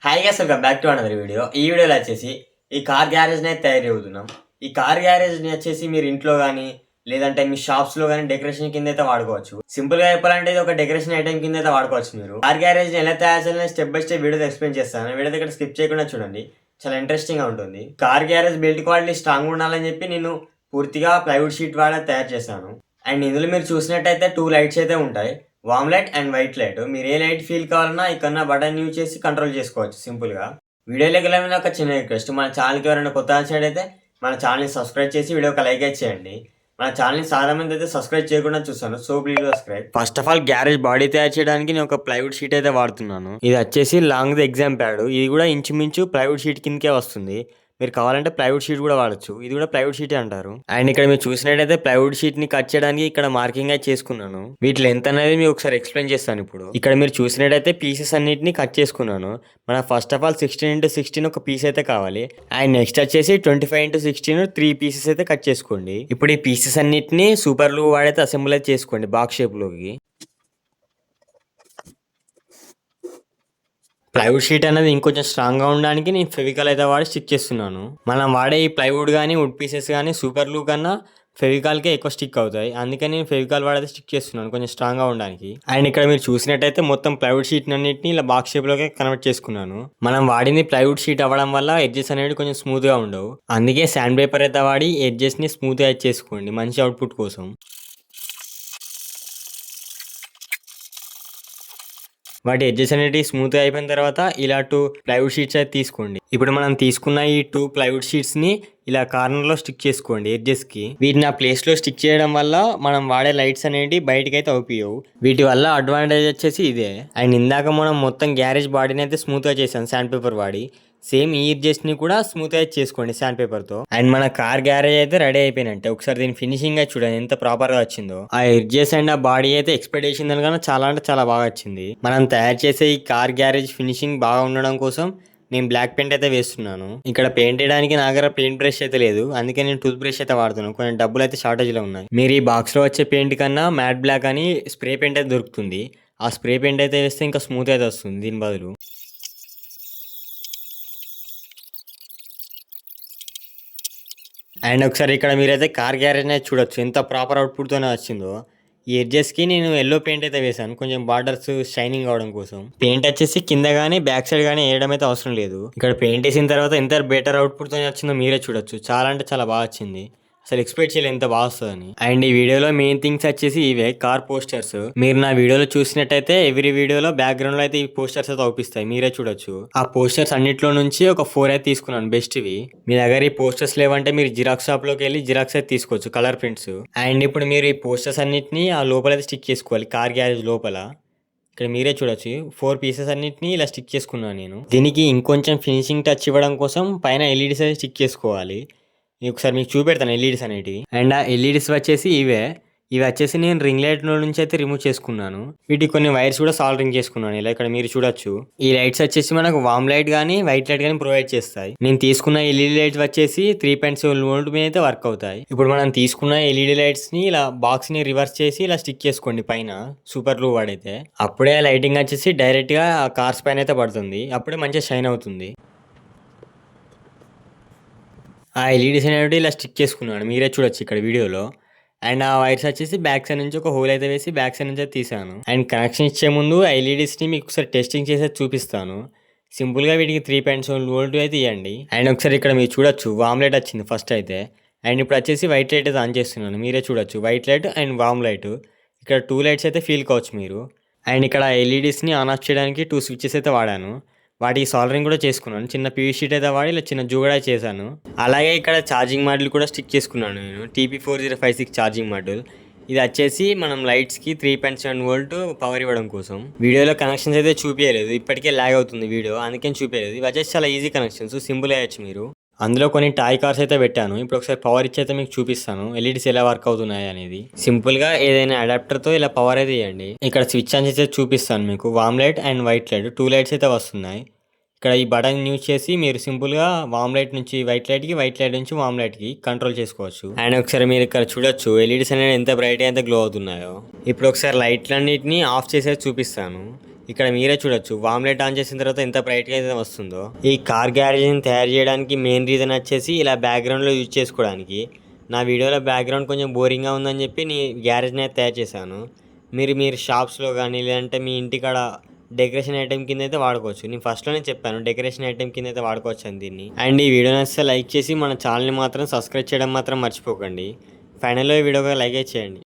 Hi guys, welcome back to another video. ఈ వీడియోలో వచ్చేసి ఈ కార్ గ్యారేజ్ని అయితే తయారు చేస్తున్నాం. ఈ కార్ గ్యారేజ్ని వచ్చేసి మీరు ఇంట్లో కానీ లేదంటే మీ షాప్స్లో కానీ డెకరేషన్ కింద అయితే వాడుకోవచ్చు. సింపుల్గా చెప్పాలంటే ఇది ఒక డెకరేషన్ ఐటమ్ కింద అయితే వాడుకోవచ్చు. మీరు కార్ గ్యారేజ్ని ఎలా తయారు చేయాలని step by step video explain చేస్తాను. వీడియో ఇక్కడ స్కిప్ చేయకుండా చూడండి, చాలా ఇంట్రెస్టింగ్గా ఉంటుంది. Car garage build quality strong ఉండాలని చెప్పి నేను పూర్తిగా ప్లైవుడ్ షీట్ వాడే తయారు చేశాను. అండ్ ఇందులో మీరు చూసినట్టయితే 2 లైట్స్ అయితే ఉంటాయి, వామ్ లైట్ అండ్ వైట్ లైట్. మీరు ఏ లైట్ ఫీల్ కావాలన్నా ఇక్కడ బటన్ యూజ్ చేసి కంట్రోల్ చేసుకోవచ్చు సింపుల్గా. వీడియోలోకి వెళ్ళిన ఒక చిన్న రిక్వెస్ట్, మన ఛానల్కి ఎవరైనా కొత్త వచ్చినట్టయితే మన ఛానల్ని సబ్స్క్రైబ్ చేసి వీడియోకి లైక్ అయితే చేయండి. మన ఛానల్ని చాలా మంది అయితే సబ్స్క్రైబ్ చేయకుండా చూస్తాను, so please subscribe. First of all garage body తయారు చేయడానికి నేను ఒక ప్లైవుడ్ షీట్ అయితే వాడుతున్నాను. ఇది వచ్చేసి లాంగ్ ఎగ్జామ్ ప్యాడ్. ఇది కూడా ఇంచుమించు ప్లైవుడ్ షీట్ కిందకే వస్తుంది. మీరు కావాలంటే ప్లైవుడ్ షీట్ కూడా వాడచ్చు. ఇది కూడా ప్లైవుడ్ షీట్ అంటారు. అండ్ ఇక్కడ మీరు చూసినట్టయితే ప్లైవుడ్ షీట్ ని కట్ చేయడానికి ఇక్కడ మార్కింగ్ అయితే చేసుకున్నాను. వీటి లెంత్ అనేది మీకు ఒకసారి ఎక్స్ప్లెయిన్ చేస్తాను. ఇప్పుడు ఇక్కడ మీరు చూసినట్టయితే పీసెస్ అన్నిటిని కట్ చేసుకున్నాను. మన ఫస్ట్ ఆఫ్ ఆల్ 16x16 ఒక పీస్ అయితే కావాలి. అండ్ నెక్స్ట్ వచ్చేసి 25x16 3 పీసెస్ అయితే కట్ చేసుకోండి. ఇప్పుడు ఈ పీసెస్ అన్నిటిని సూపర్ గ్లూ వాడైతే అసెంబుల్ అయితే చేసుకోండి బాక్స్ షేప్ లోకి. ప్లైవుడ్ షీట్ అనేది ఇంకొంచెం స్ట్రాంగ్గా ఉండడానికి నేను ఫెవికాల్ అయితే వాడి స్టిక్ చేస్తున్నాను. మనం వాడే ఈ ప్లైవుడ్ కానీ వుడ్ పీసెస్ కానీ సూపర్ గ్లూ కన్నా ఫెవికాల్కే ఎక్కువ స్టిక్ అవుతాయి. అందుకని నేను ఫెవికాల్ వాడైతే స్టిక్ చేస్తున్నాను కొంచెం స్ట్రాంగ్గా ఉండడానికి. అండ్ ఇక్కడ మీరు చూసినట్టయితే మొత్తం ప్లైవుడ్ షీట్ అన్నింటినీ ఇలా బాక్స్ షేప్లోకి కన్వర్ట్ చేసుకున్నాను. మనం వాడింది ప్లైవుడ్ షీట్ అవ్వడం వల్ల ఎడ్జెస్ అనేవి కొంచెం స్మూత్గా ఉండవు. అందుకే శాండ్ పేపర్ అయితే వాడి ఎడ్జెస్ని స్మూత్గా చేసుకోండి మంచి అవుట్పుట్ కోసం. వాటి ఎడ్జెస్ అనేవి స్మూత్గా అయిపోయిన తర్వాత ఇలా 2 ప్లైవుడ్ షీట్స్ అయితే తీసుకోండి. ఇప్పుడు మనం తీసుకున్న ఈ 2 ప్లైవుడ్ షీట్స్ ని ఇలా కార్నర్ లో స్టిక్ చేసుకోండి ఎడ్జెస్ కి. వీటిని ఆ ప్లేస్ లో స్టిక్ చేయడం వల్ల మనం వాడే లైట్స్ అనేవి బయటకి అయితే అవుపియవు. వీటి వల్ల అడ్వాంటేజ్ వచ్చేసి ఇదే. అండ్ ఇందాక మనం మొత్తం గ్యారేజ్ బాడీని అయితే స్మూత్ గా చేసాం శాండ్ పేపర్ వాడి. సేమ్ ఈ ఎడ్జెస్ ని కూడా స్మూత్ గా చేసుకోండి శాండ్ పేపర్ తో. అండ్ మన కార్ గ్యారేజ్ అయితే రెడీ అయిపోయినట్టే. ఒకసారి దీని ఫినిషింగ్ అయితే చూడండి ఎంత ప్రాపర్ గా వచ్చిందో. ఆ ఎడ్జెస్ అండ్ ఆ బాడీ అయితే ఎక్స్పెక్టేషన్ దానికన్నా చాలా అంటే చాలా బాగా వచ్చింది. మనం తయారు చేసే ఈ కార్ గ్యారేజ్ ఫినిషింగ్ బాగా ఉండడం కోసం నేను బ్లాక్ పెయింట్ అయితే వేస్తున్నాను. ఇక్కడ పెయింట్ వేయడానికి నా దగ్గర పెయింట్ బ్రష్ అయితే లేదు, అందుకే నేను టూత్ బ్రష్ అయితే వాడుతున్నాను. కొన్ని డబ్బులు అయితే షార్టేజ్ లో ఉన్నాయి. మీరు ఈ బాక్స్ లో వచ్చే పెయింట్ కన్నా మ్యాట్ బ్లాక్ అని స్ప్రే పెయింట్ అయితే దొరుకుతుంది. ఆ స్ప్రే పెయింట్ అయితే వేస్తే ఇంకా స్మూత్ అయితే వస్తుంది దీని బదులు. అండ్ ఒకసారి ఇక్కడ మీరైతే కార్ గ్యారేజ్ అయితే చూడొచ్చు ఎంత ప్రాపర్ అవుట్పుట్తోనే వచ్చిందో. ఈ ఎడ్జెస్కి నేను ఎల్లో పెయింట్ అయితే వేసాను కొంచెం బార్డర్స్ షైనింగ్ అవడం కోసం. పెయింట్ వచ్చేసి కింద కానీ బ్యాక్ సైడ్ కానీ వేయడం అయితే అవసరం లేదు. ఇక్కడ పెయింట్ వేసిన తర్వాత ఎంత బెటర్ అవుట్పుట్తో వచ్చిందో మీరే చూడొచ్చు. చాలా అంటే చాలా బాగా వచ్చింది. అసలు ఎక్స్పెక్ట్ చేయలేదు ఎంత బాగా వస్తుందని. అండ్ ఈ వీడియోలో మెయిన్ థింగ్స్ వచ్చేసి ఇవే కార్ పోస్టర్స్. మీరు నా వీడియోలో చూసినట్టయితే ఎవ్రీ వీడియోలో బ్యాక్గ్రౌండ్ లో అయితే ఈ పోస్టర్స్ అయితే అవుపిస్తాయి, మీరే చూడొచ్చు. ఆ పోస్టర్స్ అన్నిట్లో నుంచి ఒక 4 అయితే తీసుకున్నాను బెస్ట్ వి. మీ దగ్గర ఈ పోస్టర్స్ లేవంటే మీరు జిరాక్స్ షాప్ లోకి వెళ్ళి జిరాక్స్ అయితే తీసుకోవచ్చు కలర్ ప్రింట్స్. అండ్ ఇప్పుడు మీరు ఈ పోస్టర్స్ అన్నిటిని ఆ లోపల అయితే స్టిక్ చేసుకోవాలి కార్ గ్యారేజ్ లోపల. ఇక్కడ మీరే చూడొచ్చు 4 పీసెస్ అన్నిటిని ఇలా స్టిక్ చేసుకున్నాను నేను. దీనికి ఇంకొంచెం ఫినిషింగ్ టచ్ ఇవ్వడం కోసం పైన ఎల్ఈడీస్ అయితే స్టిక్ చేసుకోవాలి. ఒకసారి మీకు చూపెడతాను ఎల్ఈడీస్ అనేటివి. అండ్ ఆ ఎల్ఈడీస్ వచ్చేసి ఇవి వచ్చేసి నేను రింగ్ లైట్ నుంచి అయితే రిమూవ్ చేసుకున్నాను. వీటికి కొన్ని వైర్స్ కూడా సాల్డరింగ్ చేసుకున్నాను ఇలా. ఇక్కడ మీరు చూడొచ్చు ఈ లైట్స్ వచ్చేసి మనకు వామ్ లైట్ కానీ వైట్ లైట్ కానీ ప్రొవైడ్ చేస్తాయి. నేను తీసుకున్న ఎల్ఈడీ లైట్స్ వచ్చేసి 3.7 వోల్ట్ మీద అయితే వర్క్ అవుతాయి. ఇప్పుడు మనం తీసుకున్న ఎల్ఈడీ లైట్స్ ని ఇలా బాక్స్ ని రివర్స్ చేసి ఇలా స్టిక్ చేసుకోండి పైన సూపర్ గ్లూ వాడైతే. అప్పుడే లైటింగ్ వచ్చేసి డైరెక్ట్ గా కార్స్ పైన అయితే పడుతుంది, అప్పుడే మంచిగా షైన్ అవుతుంది. ఆ ఎల్ఈడీస్ అనేవి ఇలా స్టిక్ చేసుకున్నాను, మీరే చూడొచ్చు ఇక్కడ వీడియోలో. అండ్ ఆ వైర్స్ వచ్చేసి బ్యాక్ సైడ్ నుంచి ఒక హోల్ అయితే వేసి బ్యాక్ సైడ్ నుంచి అయితే తీసాను. అండ్ కనెక్షన్ ఇచ్చే ముందు ఆ ఎల్ఈడీస్ని మీకు ఒకసారి టెస్టింగ్ చేసి చూపిస్తాను. సింపుల్గా వీటికి 3.7 వోల్ట్ అయితే ఇవ్వండి. అండ్ ఒకసారి ఇక్కడ మీరు చూడొచ్చు వామ్ లైట్ వచ్చింది ఫస్ట్ అయితే. అండ్ ఇప్పుడు వచ్చేసి వైట్ లైట్ అయితే ఆన్ చేస్తున్నాను, మీరే చూడొచ్చు white light and warm light. ఇక్కడ 2 లైట్స్ అయితే ఫీల్ కావచ్చు మీరు. అండ్ ఇక్కడ ఎల్ఈడీస్ని ఆన్ ఆఫ్ చేయడానికి 2 స్విచ్చెస్ అయితే వాడాను. వాటికి సాల్డరింగ్ కూడా చేసుకున్నాను. చిన్న పీవీ షీట్ అయితే వాడి ఇలా చిన్న జూగడా చేశాను. అలాగే ఇక్కడ ఛార్జింగ్ మాడ్యూల్ కూడా స్టిక్ చేసుకున్నాను నేను, TP4056 ఛార్జింగ్ మాడ్యూల్. ఇది వచ్చేసి మనం లైట్స్కి 3.7 వోల్ట్ పవర్ ఇవ్వడం కోసం. వీడియోలో కనెక్షన్స్ అయితే చూపించలేదు, ఇప్పటికే ల్యాగ్ అవుతుంది వీడియో, అందుకని చూపించలేదు. ఇవి వచ్చేసి చాలా ఈజీ కనెక్షన్స్, సింపుల్ అయ్యచ్చు మీరు. అందులో కొన్ని టాయ్ కార్స్ అయితే పెట్టాను. ఇప్పుడు ఒకసారి పవర్ ఇచ్చి అయితే మీకు చూపిస్తాను ఎల్ఈడీస్ ఎలా వర్క్ అవుతున్నాయి అనేది. సింపుల్ గా ఏదైనా అడాప్టర్ తో ఇలా పవర్ అయితే ఇవ్వండి. ఇక్కడ స్విచ్ అని అయితే చూపిస్తాను మీకు. Warm light and white light 2 lights అయితే వస్తున్నాయి. ఇక్కడ ఈ బటన్ యూజ్ చేసి మీరు సింపుల్ గా వామ్ లైట్ నుంచి వైట్ లైట్ కి, వైట్ లైట్ నుంచి వామ్ లైట్ కి కంట్రోల్ చేసుకోవచ్చు. అండ్ ఒకసారి మీరు ఇక్కడ చూడొచ్చు ఎల్ఈడీస్ అనేది ఎంత బ్రైట్ గా ఎంత గ్లో అవుతున్నాయో. ఇప్పుడు ఒకసారి లైట్లన్నిటిని ఆఫ్ చేసేది చూపిస్తాను. ఇక్కడ మీరే చూడొచ్చు వామ్లెట్ ఆన్ చేసిన తర్వాత ఎంత బ్రైట్గా అయితే వస్తుందో. ఈ కార్ గ్యారేజ్ని తయారు చేయడానికి మెయిన్ రీజన్ వచ్చేసి ఇలా బ్యాక్గ్రౌండ్లో యూజ్ చేసుకోవడానికి. నా వీడియోలో బ్యాక్గ్రౌండ్ కొంచెం బోరింగ్గా ఉందని చెప్పి నీ గ్యారేజ్ని అయితే తయారు చేశాను. మీరు షాప్స్లో కానీ లేదంటే మీ ఇంటికాడ డెకరేషన్ ఐటెం కింద అయితే వాడుకోవచ్చు. నేను ఫస్ట్లోనే చెప్పాను డెకరేషన్ ఐటెం కింద అయితే వాడుకోవచ్చు అని దీన్ని. అండ్ ఈ వీడియో నచ్చితే లైక్ చేసి మన ఛానల్ని మాత్రం సబ్స్క్రైబ్ చేయడం మాత్రం మర్చిపోకండి. ఫైనల్లో ఈ వీడియోగా లైక్ చేయండి.